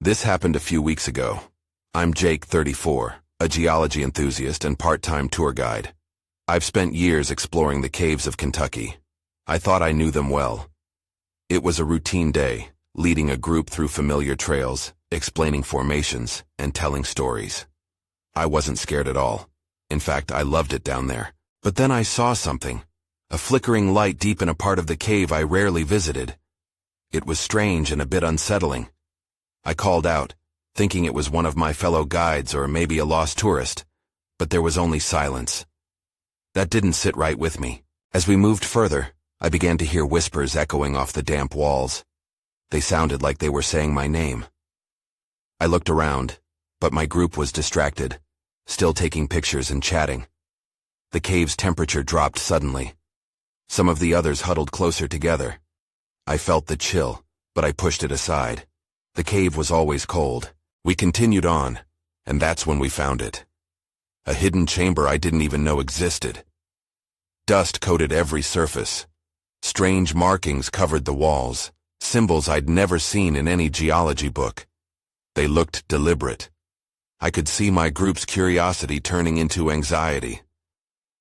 This happened a few weeks ago. I'm Jake, 34, a geology enthusiast and part-time tour guide. I've spent years exploring the caves of Kentucky. I thought I knew them well. It was a routine day, leading a group through familiar trails, explaining formations, and telling stories. I wasn't scared at all. In fact, I loved it down there. But then I saw something. A flickering light deep in a part of the cave I rarely visited. It was strange and a bit unsettling. I called out, thinking it was one of my fellow guides or maybe a lost tourist, but there was only silence. That didn't sit right with me. As we moved further, I began to hear whispers echoing off the damp walls. They sounded like they were saying my name. I looked around, but my group was distracted, still taking pictures and chatting. The cave's temperature dropped suddenly. Some of the others huddled closer together. I felt the chill, but I pushed it aside. The cave was always cold. We continued on, and that's when we found it. A hidden chamber I didn't even know existed. Dust coated every surface. Strange markings covered the walls, symbols I'd never seen in any geology book. They looked deliberate. I could see my group's curiosity turning into anxiety.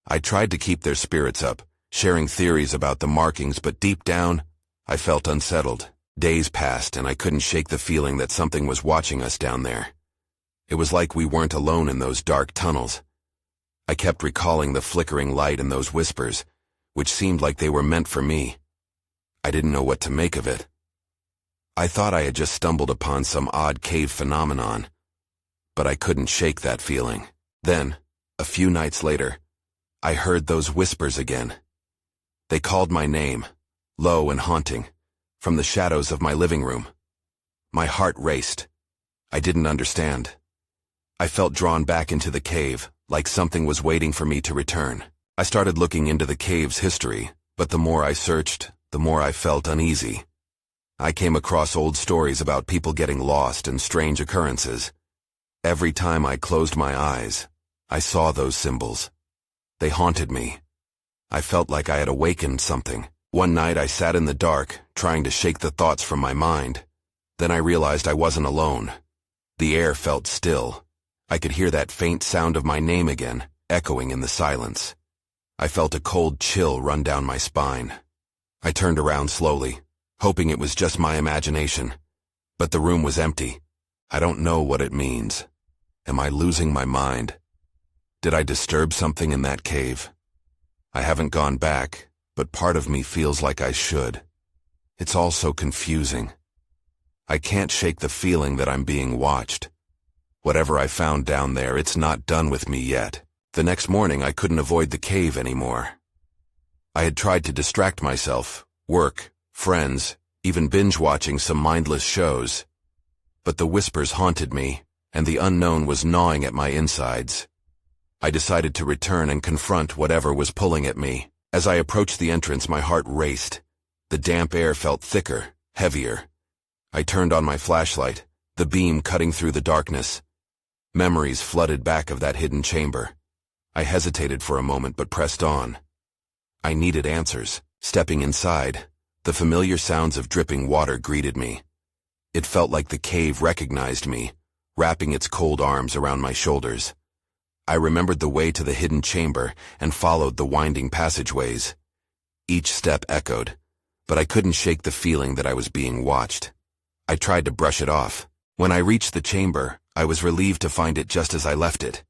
I tried to keep their spirits up, sharing theories about the markings, but deep down, I felt unsettled. Days passed and I couldn't shake the feeling that something was watching us down there. It was like we weren't alone in those dark tunnels. I kept recalling the flickering light and those whispers, which seemed like they were meant for me. I didn't know what to make of it. I thought I had just stumbled upon some odd cave phenomenon, but I couldn't shake that feeling. Then, a few nights later, I heard those whispers again. They called my name, low and haunting, from the shadows of my living room. My heart raced. I didn't understand. I felt drawn back into the cave, like something was waiting for me to return. I started looking into the cave's history, but the more I searched, the more I felt uneasy. I came across old stories about people getting lost and strange occurrences. Every time I closed my eyes, I saw those symbols. They haunted me. I felt like I had awakened something. One night I sat in the dark, trying to shake the thoughts from my mind. Then I realized I wasn't alone. The air felt still. I could hear that faint sound of my name again, echoing in the silence. I felt a cold chill run down my spine. I turned around slowly, hoping it was just my imagination. But the room was empty. I don't know what it means. Am I losing my mind? Did I disturb something in that cave? I haven't gone back, but part of me feels like I should. It's all so confusing. I can't shake the feeling that I'm being watched. Whatever I found down there, it's not done with me yet. The next morning, I couldn't avoid the cave anymore. I had tried to distract myself, work, friends, even binge-watching some mindless shows. But the whispers haunted me, and the unknown was gnawing at my insides. I decided to return and confront whatever was pulling at me. As I approached the entrance, my heart raced. The damp air felt thicker, heavier. I turned on my flashlight, the beam cutting through the darkness. Memories flooded back of that hidden chamber. I hesitated for a moment but pressed on. I needed answers. Stepping inside, the familiar sounds of dripping water greeted me. It felt like the cave recognized me, wrapping its cold arms around my shoulders. I remembered the way to the hidden chamber and followed the winding passageways. Each step echoed, but I couldn't shake the feeling that I was being watched. I tried to brush it off. When I reached the chamber, I was relieved to find it just as I left it.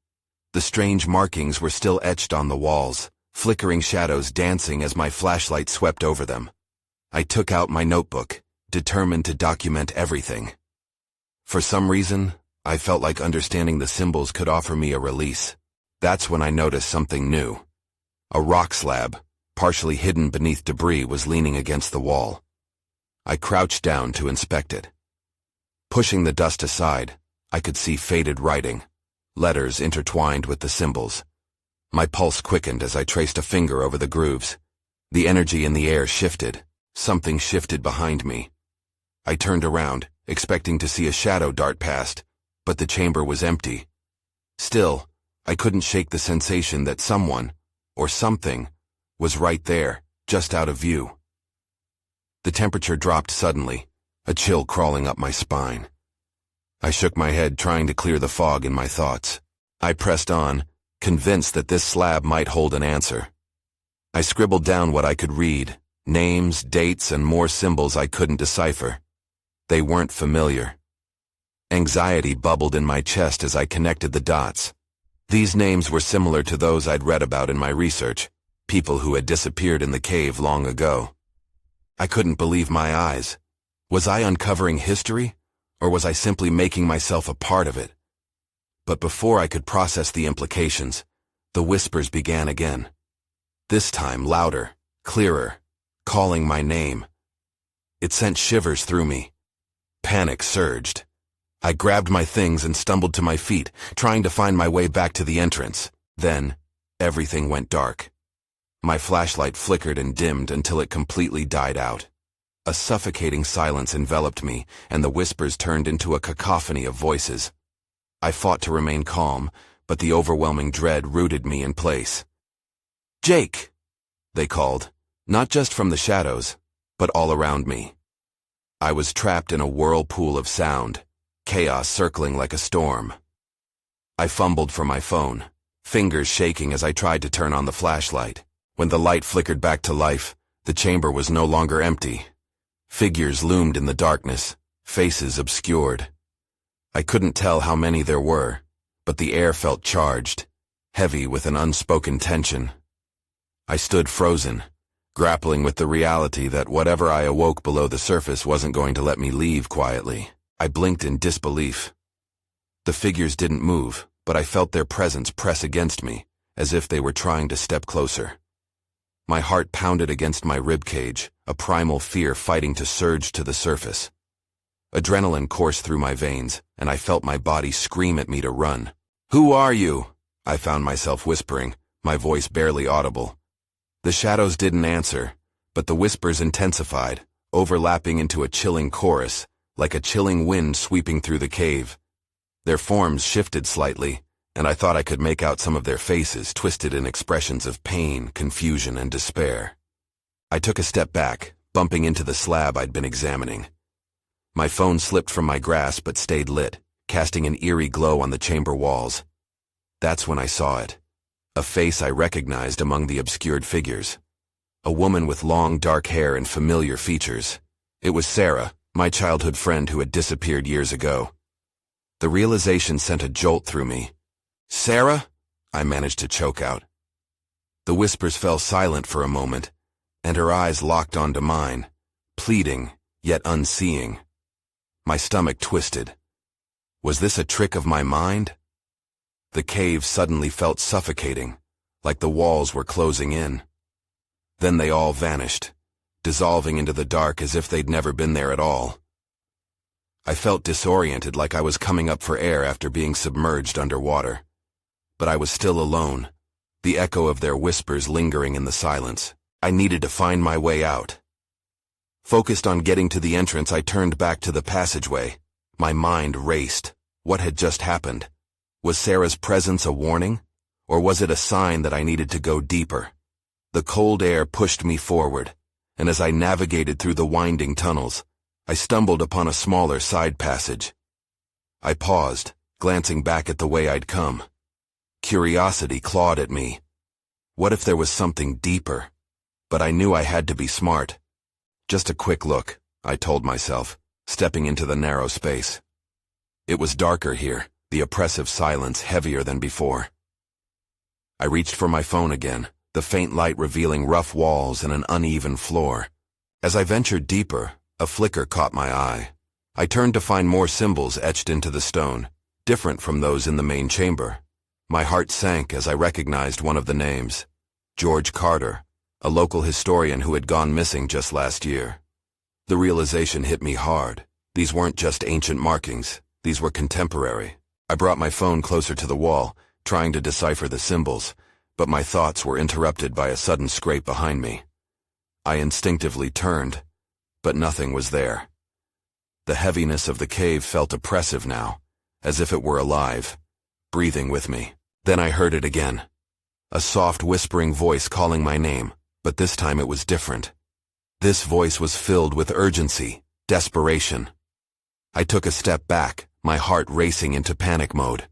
The strange markings were still etched on the walls, flickering shadows dancing as my flashlight swept over them. I took out my notebook, determined to document everything. For some reason, I felt like understanding the symbols could offer me a release. That's when I noticed something new. A rock slab, partially hidden beneath debris, was leaning against the wall. I crouched down to inspect it. Pushing the dust aside, I could see faded writing, letters intertwined with the symbols. My pulse quickened as I traced a finger over the grooves. The energy in the air shifted. Something shifted behind me. I turned around, expecting to see a shadow dart past, but the chamber was empty. Still, I couldn't shake the sensation that someone, or something, was right there, just out of view. The temperature dropped suddenly, a chill crawling up my spine. I shook my head, trying to clear the fog in my thoughts. I pressed on, convinced that this slab might hold an answer. I scribbled down what I could read, names, dates, and more symbols I couldn't decipher. They weren't familiar. Anxiety bubbled in my chest as I connected the dots. These names were similar to those I'd read about in my research, people who had disappeared in the cave long ago. I couldn't believe my eyes. Was I uncovering history, or was I simply making myself a part of it? But before I could process the implications, the whispers began again. This time louder, clearer, calling my name. It sent shivers through me. Panic surged. I grabbed my things and stumbled to my feet, trying to find my way back to the entrance. Then, everything went dark. My flashlight flickered and dimmed until it completely died out. A suffocating silence enveloped me, and the whispers turned into a cacophony of voices. I fought to remain calm, but the overwhelming dread rooted me in place. "Jake!" they called, not just from the shadows, but all around me. I was trapped in a whirlpool of sound, chaos circling like a storm. I fumbled for my phone, fingers shaking as I tried to turn on the flashlight. When the light flickered back to life, the chamber was no longer empty. Figures loomed in the darkness, faces obscured. I couldn't tell how many there were, but the air felt charged, heavy with an unspoken tension. I stood frozen, grappling with the reality that whatever I awoke below the surface wasn't going to let me leave quietly. I blinked in disbelief. The figures didn't move, but I felt their presence press against me, as if they were trying to step closer. My heart pounded against my ribcage, a primal fear fighting to surge to the surface. Adrenaline coursed through my veins, and I felt my body scream at me to run. "Who are you?" I found myself whispering, my voice barely audible. The shadows didn't answer, but the whispers intensified, overlapping into a chilling chorus, like a chilling wind sweeping through the cave. Their forms shifted slightly, and I thought I could make out some of their faces twisted in expressions of pain, confusion, and despair. I took a step back, bumping into the slab I'd been examining. My phone slipped from my grasp but stayed lit, casting an eerie glow on the chamber walls. That's when I saw it. A face I recognized among the obscured figures. A woman with long dark hair and familiar features. It was Sarah, my childhood friend who had disappeared years ago. The realization sent a jolt through me. "Sarah?" I managed to choke out. The whispers fell silent for a moment, and her eyes locked onto mine, pleading, yet unseeing. My stomach twisted. Was this a trick of my mind? The cave suddenly felt suffocating, like the walls were closing in. Then they all vanished, dissolving into the dark as if they'd never been there at all. I felt disoriented, like I was coming up for air after being submerged underwater. But I was still alone, the echo of their whispers lingering in the silence. I needed to find my way out. Focused on getting to the entrance, I turned back to the passageway. My mind raced. What had just happened? Was Sarah's presence a warning? Or was it a sign that I needed to go deeper? The cold air pushed me forward, and as I navigated through the winding tunnels, I stumbled upon a smaller side passage. I paused, glancing back at the way I'd come. Curiosity clawed at me. What if there was something deeper? But I knew I had to be smart. Just a quick look, I told myself, stepping into the narrow space. It was darker here, the oppressive silence heavier than before. I reached for my phone again, the faint light revealing rough walls and an uneven floor. As I ventured deeper, a flicker caught my eye. I turned to find more symbols etched into the stone, different from those in the main chamber. My heart sank as I recognized one of the names. George Carter, a local historian who had gone missing just last year. The realization hit me hard. These weren't just ancient markings, these were contemporary. I brought my phone closer to the wall, trying to decipher the symbols, but my thoughts were interrupted by a sudden scrape behind me. I instinctively turned, but nothing was there. The heaviness of the cave felt oppressive now, as if it were alive, breathing with me. Then I heard it again. A soft whispering voice calling my name, but this time it was different. This voice was filled with urgency, desperation. I took a step back, my heart racing into panic mode.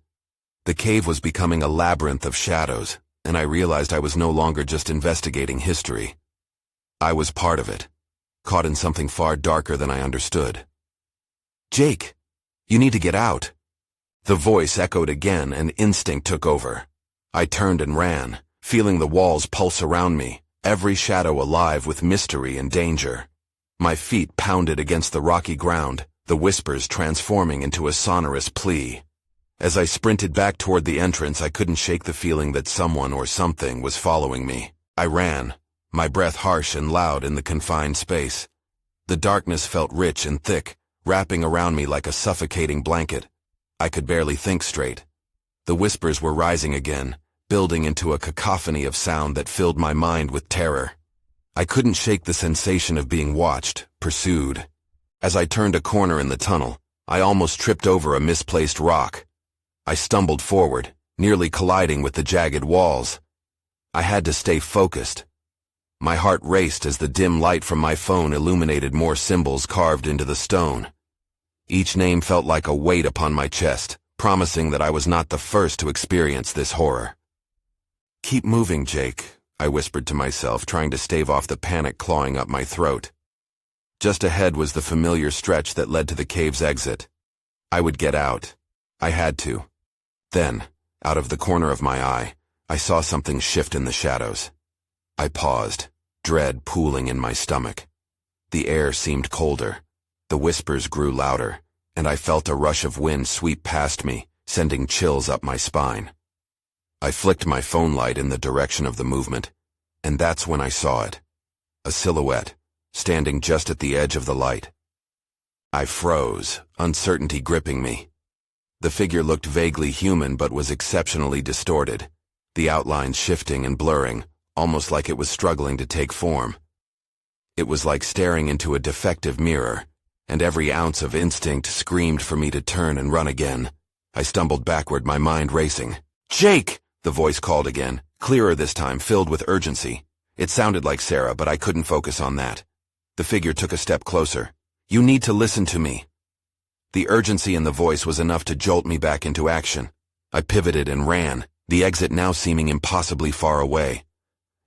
The cave was becoming a labyrinth of shadows, and I realized I was no longer just investigating history. I was part of it, caught in something far darker than I understood. "Jake, you need to get out." The voice echoed again, and instinct took over. I turned and ran, feeling the walls pulse around me, every shadow alive with mystery and danger. My feet pounded against the rocky ground, the whispers transforming into a sonorous plea. As I sprinted back toward the entrance, I couldn't shake the feeling that someone or something was following me. I ran, my breath harsh and loud in the confined space. The darkness felt rich and thick, wrapping around me like a suffocating blanket. I could barely think straight. The whispers were rising again, building into a cacophony of sound that filled my mind with terror. I couldn't shake the sensation of being watched, pursued. As I turned a corner in the tunnel, I almost tripped over a misplaced rock. I stumbled forward, nearly colliding with the jagged walls. I had to stay focused. My heart raced as the dim light from my phone illuminated more symbols carved into the stone. Each name felt like a weight upon my chest, promising that I was not the first to experience this horror. "Keep moving, Jake," I whispered to myself, trying to stave off the panic clawing up my throat. Just ahead was the familiar stretch that led to the cave's exit. I would get out. I had to. Then, out of the corner of my eye, I saw something shift in the shadows. I paused, dread pooling in my stomach. The air seemed colder. The whispers grew louder, and I felt a rush of wind sweep past me, sending chills up my spine. I flicked my phone light in the direction of the movement, and that's when I saw it. A silhouette, standing just at the edge of the light. I froze, uncertainty gripping me. The figure looked vaguely human but was exceptionally distorted, the outlines shifting and blurring, almost like it was struggling to take form. It was like staring into a defective mirror, and every ounce of instinct screamed for me to turn and run again. I stumbled backward, my mind racing. "Jake!" the voice called again, clearer this time, filled with urgency. It sounded like Sarah, but I couldn't focus on that. The figure took a step closer. "You need to listen to me." The urgency in the voice was enough to jolt me back into action. I pivoted and ran, the exit now seeming impossibly far away.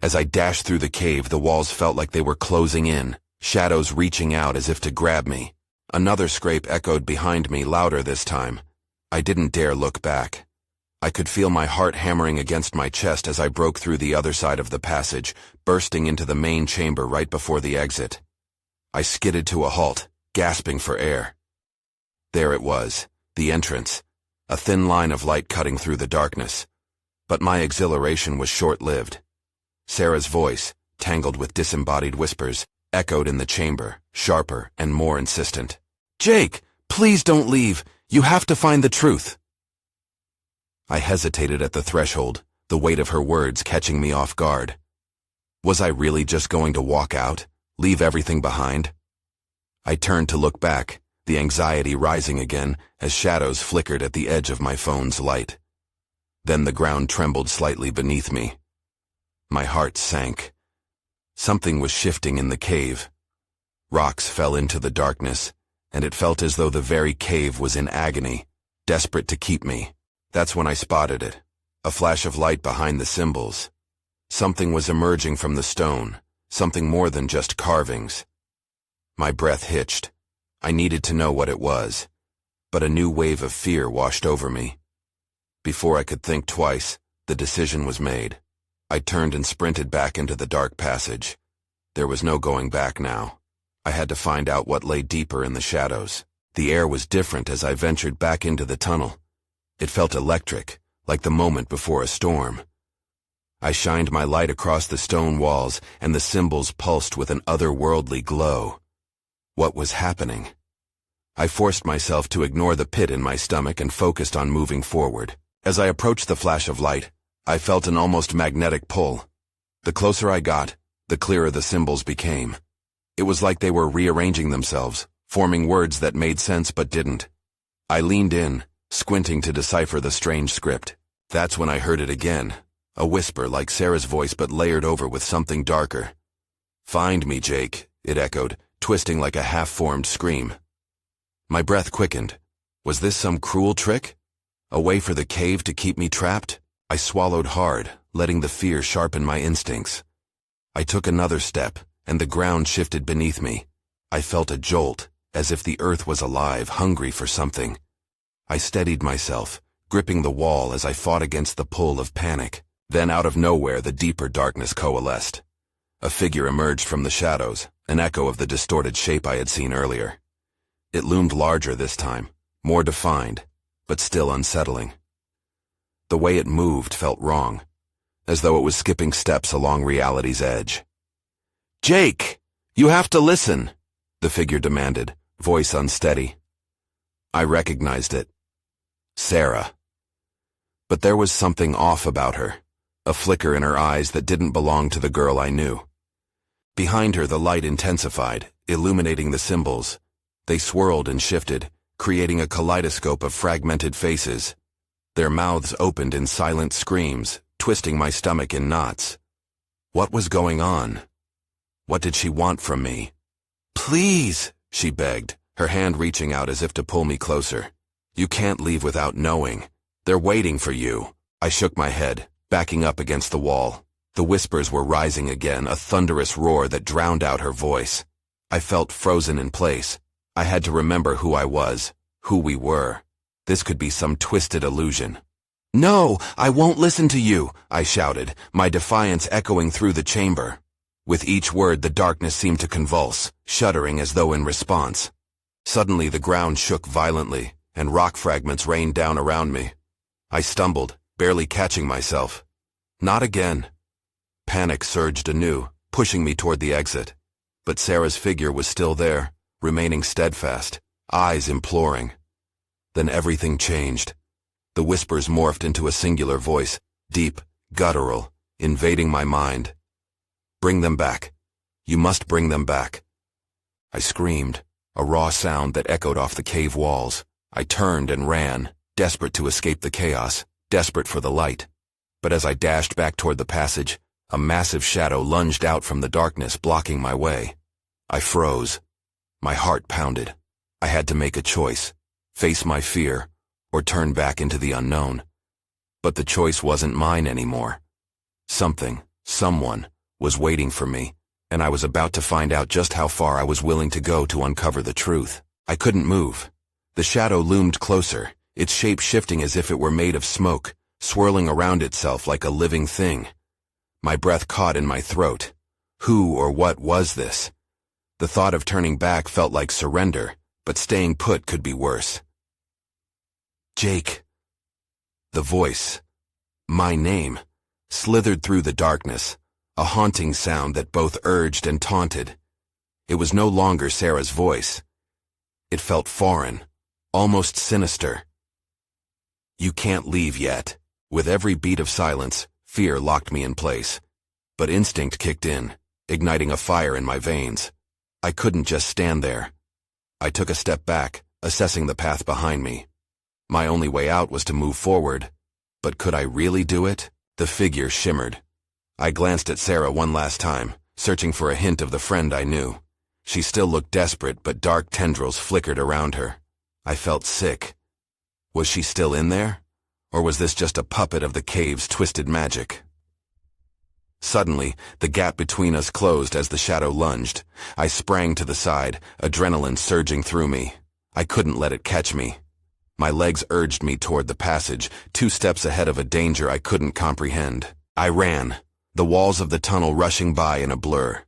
As I dashed through the cave, the walls felt like they were closing in, shadows reaching out as if to grab me. Another scrape echoed behind me, louder this time. I didn't dare look back. I could feel my heart hammering against my chest as I broke through the other side of the passage, bursting into the main chamber right before the exit. I skidded to a halt, gasping for air. There it was, the entrance, a thin line of light cutting through the darkness. But my exhilaration was short-lived. Sarah's voice, tangled with disembodied whispers, echoed in the chamber, sharper and more insistent. "Jake, please don't leave. You have to find the truth." I hesitated at the threshold, the weight of her words catching me off guard. Was I really just going to walk out, leave everything behind? I turned to look back, the anxiety rising again as shadows flickered at the edge of my phone's light. Then the ground trembled slightly beneath me. My heart sank. Something was shifting in the cave. Rocks fell into the darkness, and it felt as though the very cave was in agony, desperate to keep me. That's when I spotted it, a flash of light behind the symbols. Something was emerging from the stone, something more than just carvings. My breath hitched. I needed to know what it was, but a new wave of fear washed over me. Before I could think twice, the decision was made. I turned and sprinted back into the dark passage. There was no going back now. I had to find out what lay deeper in the shadows. The air was different as I ventured back into the tunnel. It felt electric, like the moment before a storm. I shined my light across the stone walls, and the symbols pulsed with an otherworldly glow. What was happening? I forced myself to ignore the pit in my stomach and focused on moving forward. As I approached the flash of light, I felt an almost magnetic pull. The closer I got, the clearer the symbols became. It was like they were rearranging themselves, forming words that made sense but didn't. I leaned in, squinting to decipher the strange script. That's when I heard it again, a whisper like Sarah's voice but layered over with something darker. "Find me, Jake," it echoed, twisting like a half-formed scream. My breath quickened. Was this some cruel trick? A way for the cave to keep me trapped? I swallowed hard, letting the fear sharpen my instincts. I took another step, and the ground shifted beneath me. I felt a jolt, as if the earth was alive, hungry for something. I steadied myself, gripping the wall as I fought against the pull of panic. Then out of nowhere, the deeper darkness coalesced. A figure emerged from the shadows, an echo of the distorted shape I had seen earlier. It loomed larger this time, more defined, but still unsettling. The way it moved felt wrong, as though it was skipping steps along reality's edge. "Jake, you have to listen," the figure demanded, voice unsteady. I recognized it. Sarah. But there was something off about her, a flicker in her eyes that didn't belong to the girl I knew. Behind her, the light intensified, illuminating the symbols. They swirled and shifted, creating a kaleidoscope of fragmented faces. Their mouths opened in silent screams, twisting my stomach in knots. What was going on? What did she want from me? "Please," she begged, her hand reaching out as if to pull me closer. "You can't leave without knowing. They're waiting for you." I shook my head, backing up against the wall. The whispers were rising again, a thunderous roar that drowned out her voice. I felt frozen in place. I had to remember who I was, who we were. This could be some twisted illusion. "No, I won't listen to you," I shouted, my defiance echoing through the chamber. With each word, the darkness seemed to convulse, shuddering as though in response. Suddenly, the ground shook violently, and rock fragments rained down around me. I stumbled, barely catching myself. Not again. Panic surged anew, pushing me toward the exit. But Sarah's figure was still there, remaining steadfast, eyes imploring. Then everything changed. The whispers morphed into a singular voice, deep, guttural, invading my mind. "Bring them back. You must bring them back." I screamed, a raw sound that echoed off the cave walls. I turned and ran, desperate to escape the chaos, desperate for the light. But as I dashed back toward the passage, a massive shadow lunged out from the darkness, blocking my way. I froze. My heart pounded. I had to make a choice, face my fear, or turn back into the unknown. But the choice wasn't mine anymore. Someone, was waiting for me, and I was about to find out just how far I was willing to go to uncover the truth. I couldn't move. The shadow loomed closer, its shape shifting as if it were made of smoke, swirling around itself like a living thing. My breath caught in my throat. Who or what was this? The thought of turning back felt like surrender, but staying put could be worse. "Jake." The voice, my name, slithered through the darkness, a haunting sound that both urged and taunted. It was no longer Sarah's voice. It felt foreign, almost sinister. "You can't leave yet." With every beat of silence, fear locked me in place. But instinct kicked in, igniting a fire in my veins. I couldn't just stand there. I took a step back, assessing the path behind me. My only way out was to move forward. But could I really do it? The figure shimmered. I glanced at Sarah one last time, searching for a hint of the friend I knew. She still looked desperate, but dark tendrils flickered around her. I felt sick. Was she still in there? Or was this just a puppet of the cave's twisted magic? Suddenly, the gap between us closed as the shadow lunged. I sprang to the side, adrenaline surging through me. I couldn't let it catch me. My legs urged me toward the passage, 2 steps ahead of a danger I couldn't comprehend. I ran, the walls of the tunnel rushing by in a blur.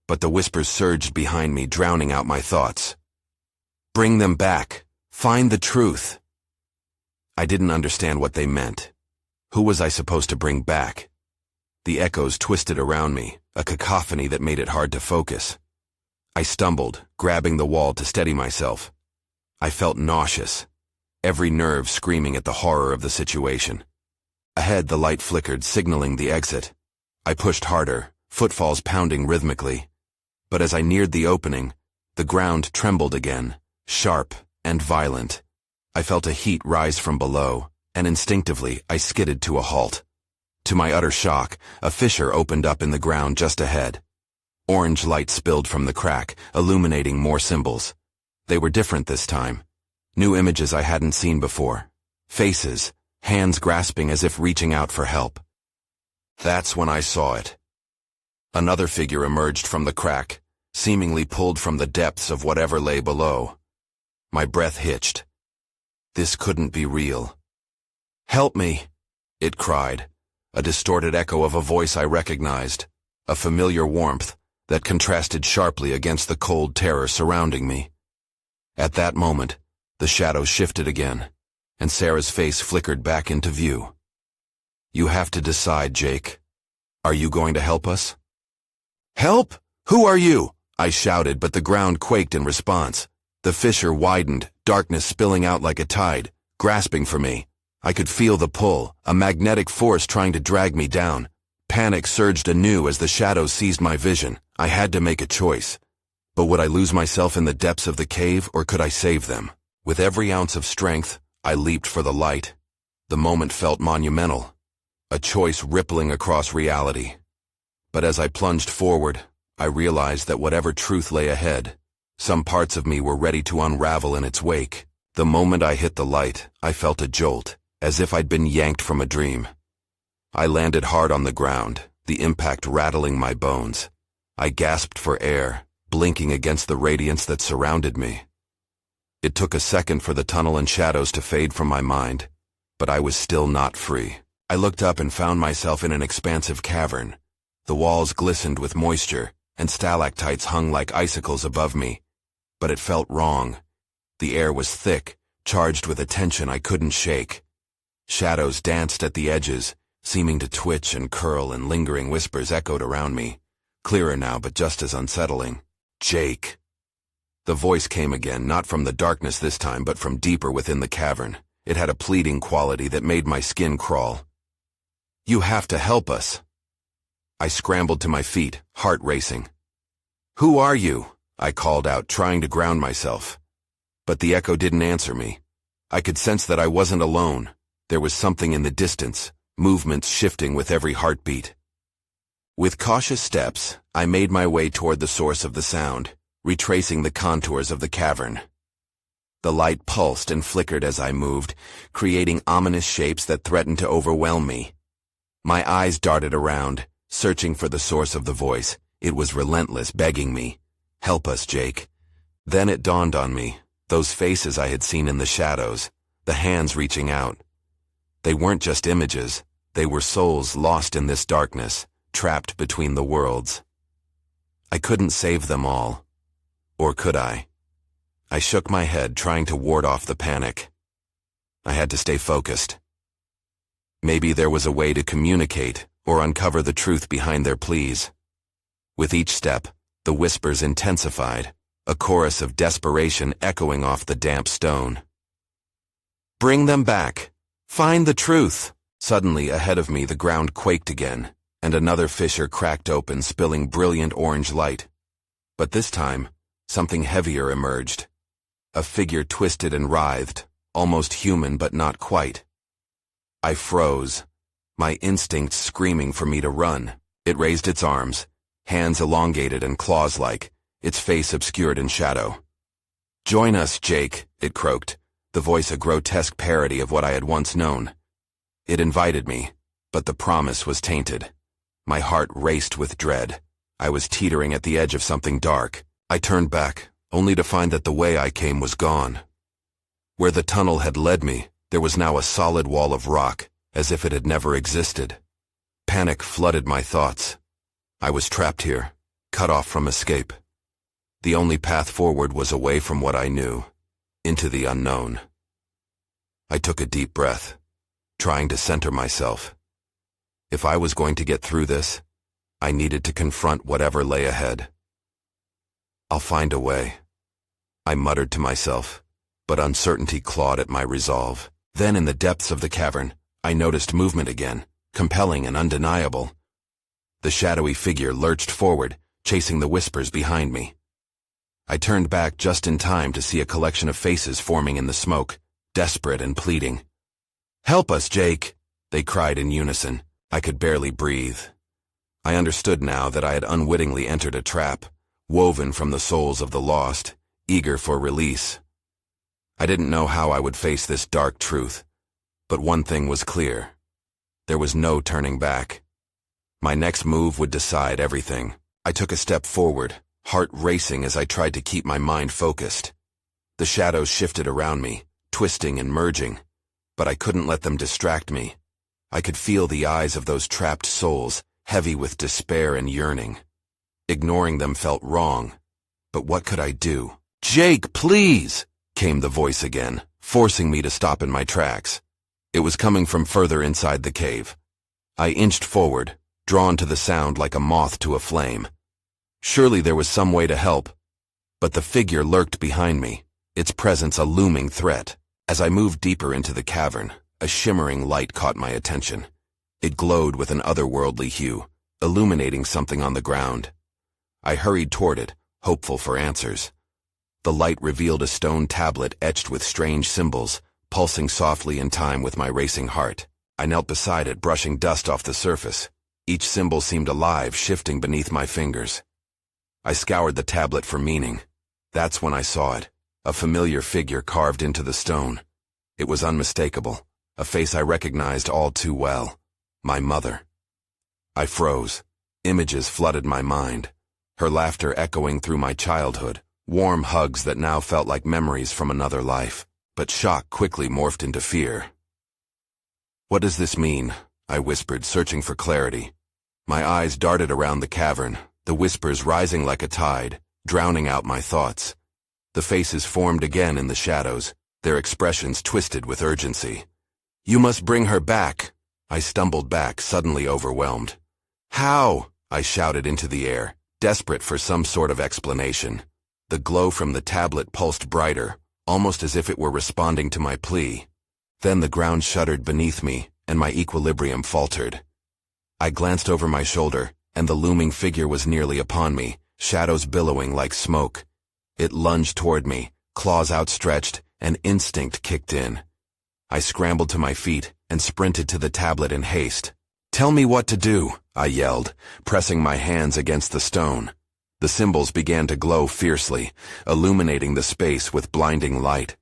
But the whispers surged behind me, drowning out my thoughts. "Bring them back. Find the truth." I didn't understand what they meant. Who was I supposed to bring back? The echoes twisted around me, a cacophony that made it hard to focus. I stumbled, grabbing the wall to steady myself. I felt nauseous, every nerve screaming at the horror of the situation. Ahead, the light flickered, signaling the exit. I pushed harder, footfalls pounding rhythmically. But as I neared the opening, the ground trembled again, sharp and violent. I felt a heat rise from below, and instinctively I skidded to a halt. To my utter shock, a fissure opened up in the ground just ahead. Orange light spilled from the crack, illuminating more symbols. They were different this time. New images I hadn't seen before. Faces, hands grasping as if reaching out for help. That's when I saw it. Another figure emerged from the crack, seemingly pulled from the depths of whatever lay below. My breath hitched. This couldn't be real. "Help me!" it cried, a distorted echo of a voice I recognized, a familiar warmth that contrasted sharply against the cold terror surrounding me. At that moment, the shadows shifted again, and Sarah's face flickered back into view. "You have to decide, Jake. Are you going to help us?" "Help? Who are you?" I shouted, but the ground quaked in response. The fissure widened, darkness spilling out like a tide, grasping for me. I could feel the pull, a magnetic force trying to drag me down. Panic surged anew as the shadows seized my vision. I had to make a choice. But would I lose myself in the depths of the cave, or could I save them? With every ounce of strength, I leaped for the light. The moment felt monumental, a choice rippling across reality. But as I plunged forward, I realized that whatever truth lay ahead, some parts of me were ready to unravel in its wake. The moment I hit the light, I felt a jolt, as if I'd been yanked from a dream. I landed hard on the ground, the impact rattling my bones. I gasped for air, blinking against the radiance that surrounded me. It took a second for the tunnel and shadows to fade from my mind, but I was still not free. I looked up and found myself in an expansive cavern. The walls glistened with moisture, and stalactites hung like icicles above me. But it felt wrong. The air was thick, charged with a tension I couldn't shake. Shadows danced at the edges, seeming to twitch and curl, and lingering whispers echoed around me. Clearer now, but just as unsettling. "Jake." The voice came again, not from the darkness this time, but from deeper within the cavern. It had a pleading quality that made my skin crawl. "You have to help us." I scrambled to my feet, heart racing. "Who are you?" I called out, trying to ground myself. But the echo didn't answer me. I could sense that I wasn't alone. There was something in the distance, movements shifting with every heartbeat. With cautious steps, I made my way toward the source of the sound, retracing the contours of the cavern. The light pulsed and flickered as I moved, creating ominous shapes that threatened to overwhelm me. My eyes darted around, searching for the source of the voice. It was relentless, begging me, "Help us, Jake." Then it dawned on me, those faces I had seen in the shadows, the hands reaching out. They weren't just images, they were souls lost in this darkness, trapped between the worlds. I couldn't save them all. Or could I? I shook my head, trying to ward off the panic. I had to stay focused. Maybe there was a way to communicate or uncover the truth behind their pleas. With each step, the whispers intensified, a chorus of desperation echoing off the damp stone. "Bring them back! Find the truth!" Suddenly, ahead of me, the ground quaked again, and another fissure cracked open, spilling brilliant orange light. But this time, something heavier emerged. A figure twisted and writhed, almost human but not quite. I froze, my instincts screaming for me to run. It raised its arms, hands elongated and claws-like, its face obscured in shadow. "Join us, Jake," it croaked, the voice a grotesque parody of what I had once known. It invited me, but the promise was tainted. My heart raced with dread. I was teetering at the edge of something dark. I turned back, only to find that the way I came was gone. Where the tunnel had led me, there was now a solid wall of rock, as if it had never existed. Panic flooded my thoughts. I was trapped here, cut off from escape. The only path forward was away from what I knew, into the unknown. I took a deep breath, trying to center myself. If I was going to get through this, I needed to confront whatever lay ahead. "I'll find a way," I muttered to myself, but uncertainty clawed at my resolve. Then in the depths of the cavern, I noticed movement again, compelling and undeniable. The shadowy figure lurched forward, chasing the whispers behind me. I turned back just in time to see a collection of faces forming in the smoke, desperate and pleading. "Help us, Jake!" they cried in unison. I could barely breathe. I understood now that I had unwittingly entered a trap, woven from the souls of the lost, eager for release. I didn't know how I would face this dark truth, but one thing was clear. There was no turning back. My next move would decide everything. I took a step forward, heart racing as I tried to keep my mind focused. The shadows shifted around me, twisting and merging, but I couldn't let them distract me. I could feel the eyes of those trapped souls, heavy with despair and yearning. Ignoring them felt wrong, but what could I do? "Jake, please!" came the voice again, forcing me to stop in my tracks. It was coming from further inside the cave. I inched forward, drawn to the sound like a moth to a flame. Surely there was some way to help, but the figure lurked behind me, its presence a looming threat. As I moved deeper into the cavern, a shimmering light caught my attention. It glowed with an otherworldly hue, illuminating something on the ground. I hurried toward it, hopeful for answers. The light revealed a stone tablet etched with strange symbols, pulsing softly in time with my racing heart. I knelt beside it, brushing dust off the surface. Each symbol seemed alive, shifting beneath my fingers. I scoured the tablet for meaning. That's when I saw it, a familiar figure carved into the stone. It was unmistakable, a face I recognized all too well. My mother. I froze. Images flooded my mind, her laughter echoing through my childhood, warm hugs that now felt like memories from another life. But shock quickly morphed into fear. "What does this mean?" I whispered, searching for clarity. My eyes darted around the cavern, the whispers rising like a tide, drowning out my thoughts. The faces formed again in the shadows, their expressions twisted with urgency. "You must bring her back." I stumbled back, suddenly overwhelmed. "How?" I shouted into the air, desperate for some sort of explanation. The glow from the tablet pulsed brighter, almost as if it were responding to my plea. Then the ground shuddered beneath me, and my equilibrium faltered. I glanced over my shoulder, and the looming figure was nearly upon me, shadows billowing like smoke. It lunged toward me, claws outstretched, and instinct kicked in. I scrambled to my feet and sprinted to the tablet in haste. "Tell me what to do," I yelled, pressing my hands against the stone. The symbols began to glow fiercely, illuminating the space with blinding light.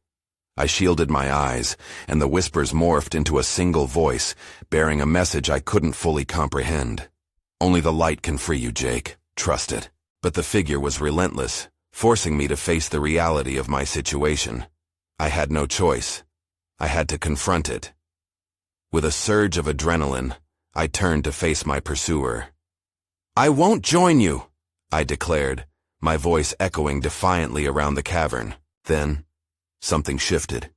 I shielded my eyes, and the whispers morphed into a single voice, bearing a message I couldn't fully comprehend. "Only the light can free you, Jake. Trust it." But the figure was relentless, forcing me to face the reality of my situation. I had no choice. I had to confront it. With a surge of adrenaline, I turned to face my pursuer. "I won't join you," I declared, my voice echoing defiantly around the cavern. Then, something shifted.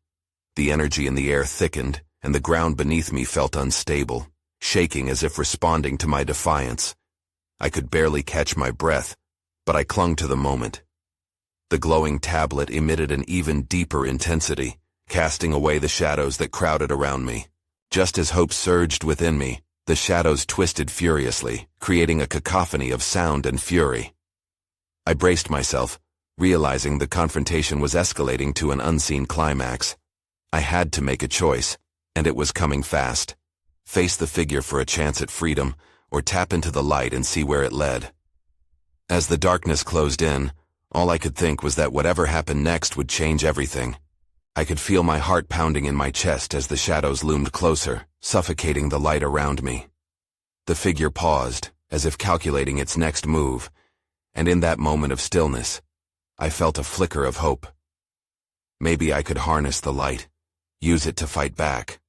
The energy in the air thickened, and the ground beneath me felt unstable, shaking as if responding to my defiance. I could barely catch my breath, but I clung to the moment. The glowing tablet emitted an even deeper intensity, casting away the shadows that crowded around me. Just as hope surged within me, the shadows twisted furiously, creating a cacophony of sound and fury. I braced myself, realizing the confrontation was escalating to an unseen climax. I had to make a choice, and it was coming fast. Face the figure for a chance at freedom, or tap into the light and see where it led. As the darkness closed in, all I could think was that whatever happened next would change everything. I could feel my heart pounding in my chest as the shadows loomed closer, suffocating the light around me. The figure paused, as if calculating its next move, and in that moment of stillness, I felt a flicker of hope. Maybe I could harness the light, use it to fight back.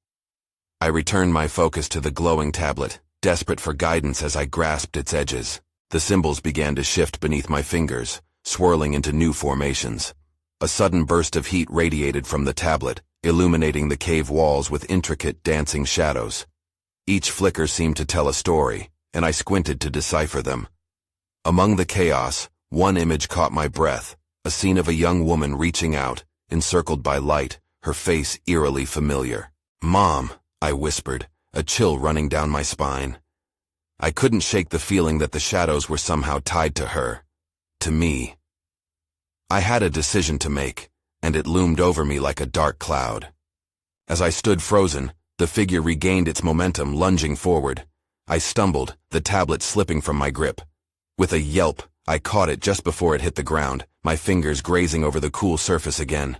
I returned my focus to the glowing tablet, desperate for guidance as I grasped its edges. The symbols began to shift beneath my fingers, swirling into new formations. A sudden burst of heat radiated from the tablet, illuminating the cave walls with intricate dancing shadows. Each flicker seemed to tell a story, and I squinted to decipher them. Among the chaos, one image caught my breath, a scene of a young woman reaching out, encircled by light, her face eerily familiar. "Mom," I whispered, a chill running down my spine. I couldn't shake the feeling that the shadows were somehow tied to her, to me. I had a decision to make, and it loomed over me like a dark cloud. As I stood frozen, the figure regained its momentum, lunging forward. I stumbled, the tablet slipping from my grip. With a yelp, I caught it just before it hit the ground, my fingers grazing over the cool surface again.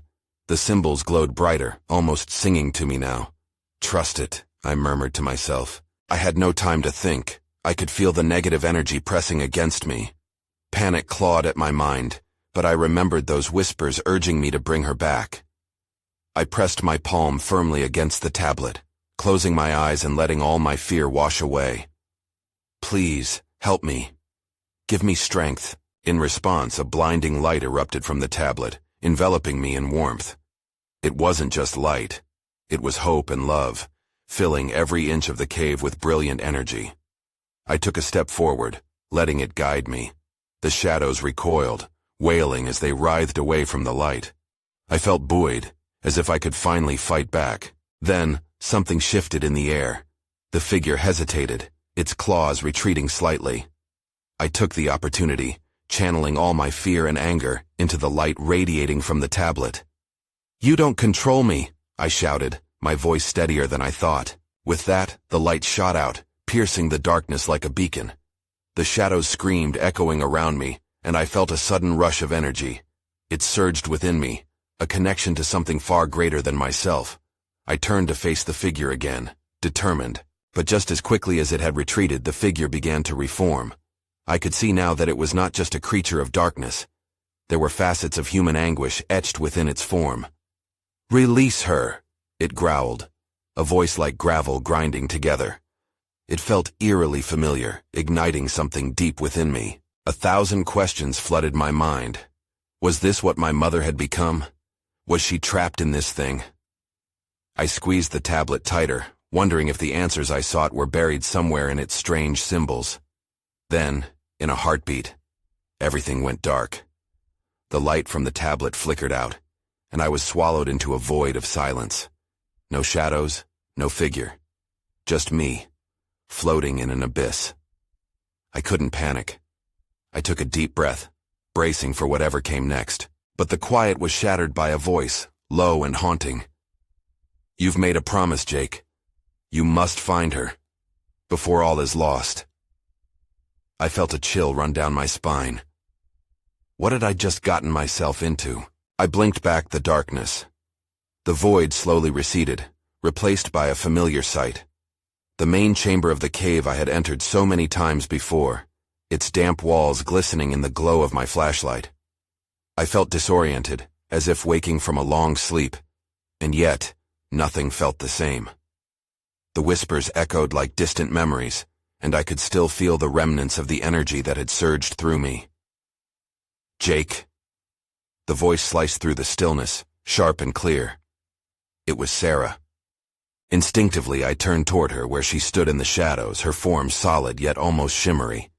The symbols glowed brighter, almost singing to me now. Trust it, I murmured to myself. I had no time to think. I could feel the negative energy pressing against me. Panic clawed at my mind, but I remembered those whispers urging me to bring her back. I pressed my palm firmly against the tablet, closing my eyes and letting all my fear wash away. Please, help me. Give me strength. In response, a blinding light erupted from the tablet, enveloping me in warmth. It wasn't just light. It was hope and love, filling every inch of the cave with brilliant energy. I took a step forward, letting it guide me. The shadows recoiled, wailing as they writhed away from the light. I felt buoyed, as if I could finally fight back. Then, something shifted in the air. The figure hesitated, its claws retreating slightly. I took the opportunity, channeling all my fear and anger into the light radiating from the tablet. "You don't control me," I shouted, my voice steadier than I thought. With that, the light shot out, piercing the darkness like a beacon. The shadows screamed, echoing around me, and I felt a sudden rush of energy. It surged within me, a connection to something far greater than myself. I turned to face the figure again, determined, but just as quickly as it had retreated, the figure began to reform. I could see now that it was not just a creature of darkness. There were facets of human anguish etched within its form. "Release her," it growled, a voice like gravel grinding together. It felt eerily familiar, igniting something deep within me. 1,000 questions flooded my mind. Was this what my mother had become? Was she trapped in this thing? I squeezed the tablet tighter, wondering if the answers I sought were buried somewhere in its strange symbols. Then, in a heartbeat, everything went dark. The light from the tablet flickered out, and I was swallowed into a void of silence. No shadows, no figure. Just me, floating in an abyss. I couldn't panic. I took a deep breath, bracing for whatever came next. But the quiet was shattered by a voice, low and haunting. "You've made a promise, Jake. You must find her, before all is lost." I felt a chill run down my spine. What had I just gotten myself into? I blinked back the darkness. The void slowly receded, replaced by a familiar sight. The main chamber of the cave I had entered so many times before, its damp walls glistening in the glow of my flashlight. I felt disoriented, as if waking from a long sleep, and yet, nothing felt the same. The whispers echoed like distant memories, and I could still feel the remnants of the energy that had surged through me. "Jake." The voice sliced through the stillness, sharp and clear. It was Sarah. Instinctively, I turned toward her where she stood in the shadows, her form solid yet almost shimmery.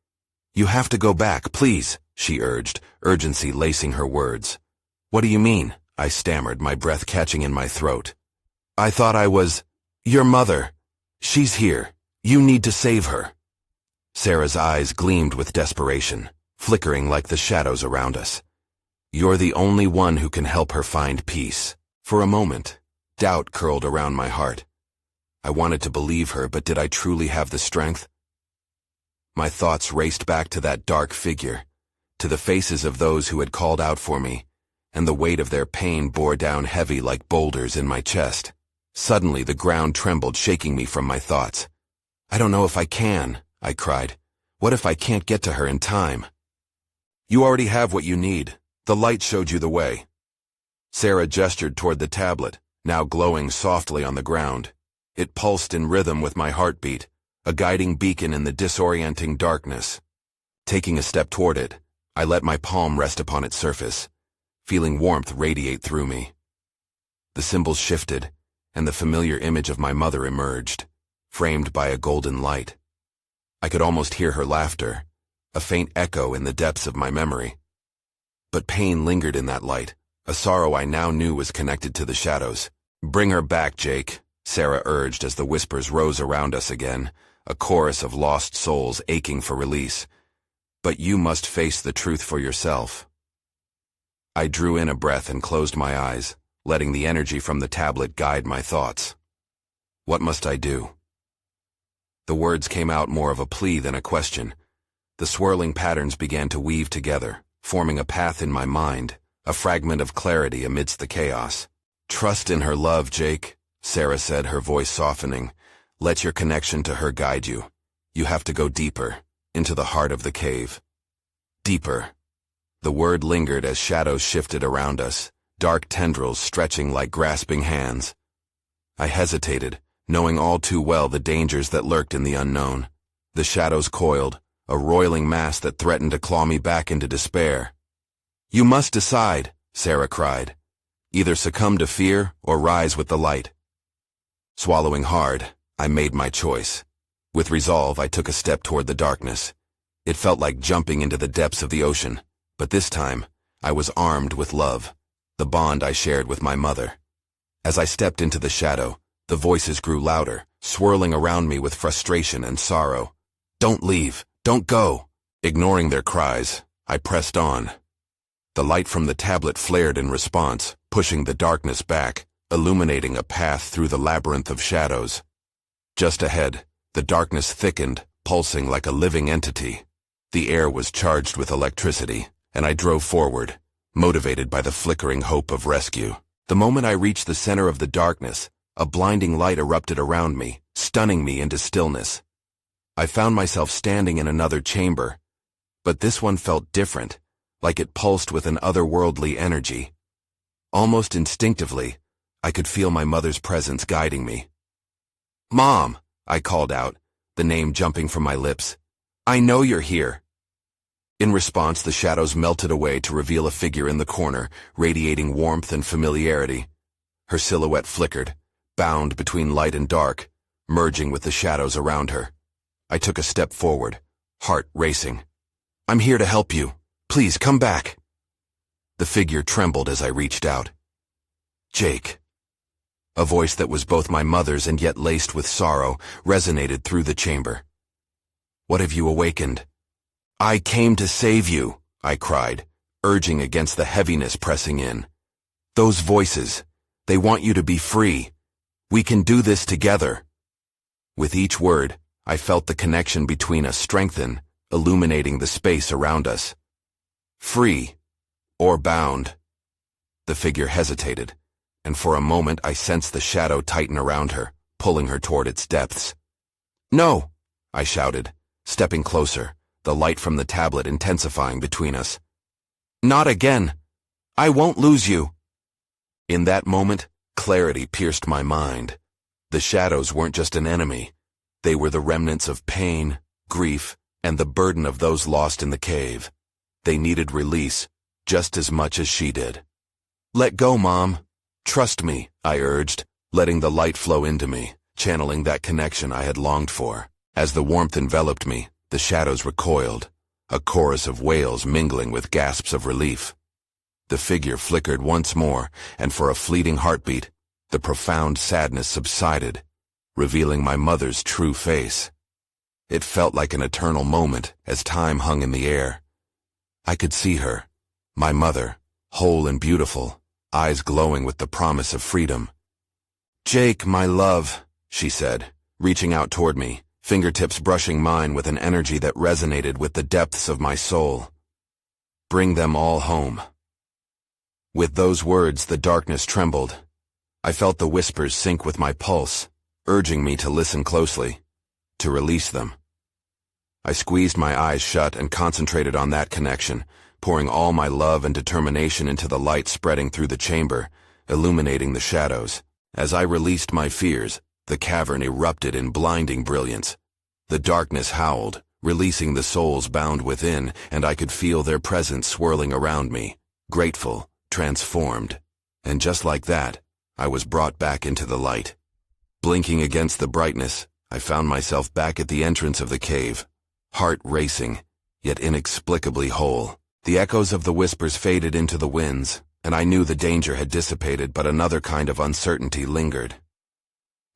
"You have to go back, please," she urged, urgency lacing her words. "What do you mean?" I stammered, my breath catching in my throat. "I thought I was... your mother. She's here. You need to save her." Sarah's eyes gleamed with desperation, flickering like the shadows around us. "You're the only one who can help her find peace." For a moment, doubt curled around my heart. I wanted to believe her, but did I truly have the strength? My thoughts raced back to that dark figure, to the faces of those who had called out for me, and the weight of their pain bore down heavy like boulders in my chest. Suddenly the ground trembled, shaking me from my thoughts. "I don't know if I can," I cried. "What if I can't get to her in time?" "You already have what you need. The light showed you the way." Sarah gestured toward the tablet, now glowing softly on the ground. It pulsed in rhythm with my heartbeat, a guiding beacon in the disorienting darkness. Taking a step toward it, I let my palm rest upon its surface, feeling warmth radiate through me. The symbols shifted, and the familiar image of my mother emerged, framed by a golden light. I could almost hear her laughter, a faint echo in the depths of my memory. But pain lingered in that light, a sorrow I now knew was connected to the shadows. "Bring her back, Jake," Sarah urged as the whispers rose around us again, a chorus of lost souls aching for release. "But you must face the truth for yourself." I drew in a breath and closed my eyes, letting the energy from the tablet guide my thoughts. What must I do? The words came out more of a plea than a question. The swirling patterns began to weave together, forming a path in my mind, a fragment of clarity amidst the chaos. Trust in her love, Jake, Sarah said, her voice softening. Let your connection to her guide you. You have to go deeper, into the heart of the cave. Deeper. The word lingered as shadows shifted around us, dark tendrils stretching like grasping hands. I hesitated, knowing all too well the dangers that lurked in the unknown. The shadows coiled, a roiling mass that threatened to claw me back into despair. You must decide, Sarah cried. Either succumb to fear or rise with the light. Swallowing hard, I made my choice. With resolve, I took a step toward the darkness. It felt like jumping into the depths of the ocean, but this time, I was armed with love, the bond I shared with my mother. As I stepped into the shadow, the voices grew louder, swirling around me with frustration and sorrow. Don't leave, don't go. Ignoring their cries, I pressed on. The light from the tablet flared in response, pushing the darkness back, illuminating a path through the labyrinth of shadows. Just ahead, the darkness thickened, pulsing like a living entity. The air was charged with electricity, and I drove forward, motivated by the flickering hope of rescue. The moment I reached the center of the darkness, a blinding light erupted around me, stunning me into stillness. I found myself standing in another chamber, but this one felt different, like it pulsed with an otherworldly energy. Almost instinctively, I could feel my mother's presence guiding me. Mom, I called out, the name jumping from my lips. I know you're here. In response, the shadows melted away to reveal a figure in the corner, radiating warmth and familiarity. Her silhouette flickered, bound between light and dark, merging with the shadows around her. I took a step forward, heart racing. I'm here to help you. Please come back. The figure trembled as I reached out. Jake. A voice that was both my mother's and yet laced with sorrow resonated through the chamber. What have you awakened? I came to save you, I cried, urging against the heaviness pressing in. Those voices, they want you to be free. We can do this together. With each word, I felt the connection between us strengthen, illuminating the space around us. Free, or bound. The figure hesitated, and for a moment I sensed the shadow tighten around her, pulling her toward its depths. No, I shouted, stepping closer, the light from the tablet intensifying between us. Not again. I won't lose you. In that moment, clarity pierced my mind. The shadows weren't just an enemy. They were the remnants of pain, grief, and the burden of those lost in the cave. They needed release, just as much as she did. Let go, Mom. Trust me, I urged, letting the light flow into me, channeling that connection I had longed for. As the warmth enveloped me, the shadows recoiled, a chorus of wails mingling with gasps of relief. The figure flickered once more, and for a fleeting heartbeat, the profound sadness subsided, revealing my mother's true face. It felt like an eternal moment as time hung in the air. I could see her, my mother, whole and beautiful, eyes glowing with the promise of freedom. Jake, my love, she said, reaching out toward me, fingertips brushing mine with an energy that resonated with the depths of my soul. Bring them all home. With those words, the darkness trembled. I felt the whispers sync with my pulse, urging me to listen closely, to release them. I squeezed my eyes shut and concentrated on that connection, pouring all my love and determination into the light spreading through the chamber, illuminating the shadows. As I released my fears, the cavern erupted in blinding brilliance. The darkness howled, releasing the souls bound within, and I could feel their presence swirling around me, grateful, transformed. And just like that, I was brought back into the light. Blinking against the brightness, I found myself back at the entrance of the cave, heart racing, yet inexplicably whole. The echoes of the whispers faded into the winds, and I knew the danger had dissipated, but another kind of uncertainty lingered.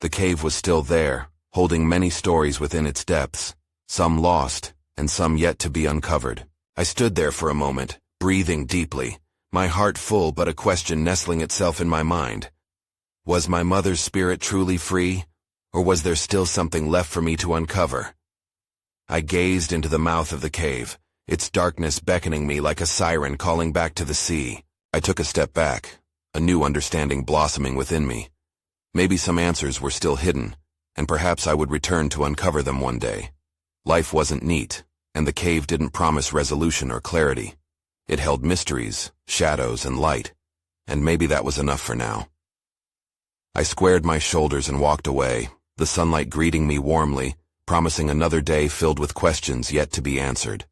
The cave was still there, holding many stories within its depths, some lost, and some yet to be uncovered. I stood there for a moment, breathing deeply, my heart full but a question nestling itself in my mind. Was my mother's spirit truly free, or was there still something left for me to uncover? I gazed into the mouth of the cave, its darkness beckoning me like a siren calling back to the sea. I took a step back, a new understanding blossoming within me. Maybe some answers were still hidden, and perhaps I would return to uncover them one day. Life wasn't neat, and the cave didn't promise resolution or clarity. It held mysteries, shadows, and light, and maybe that was enough for now. I squared my shoulders and walked away, the sunlight greeting me warmly, promising another day filled with questions yet to be answered.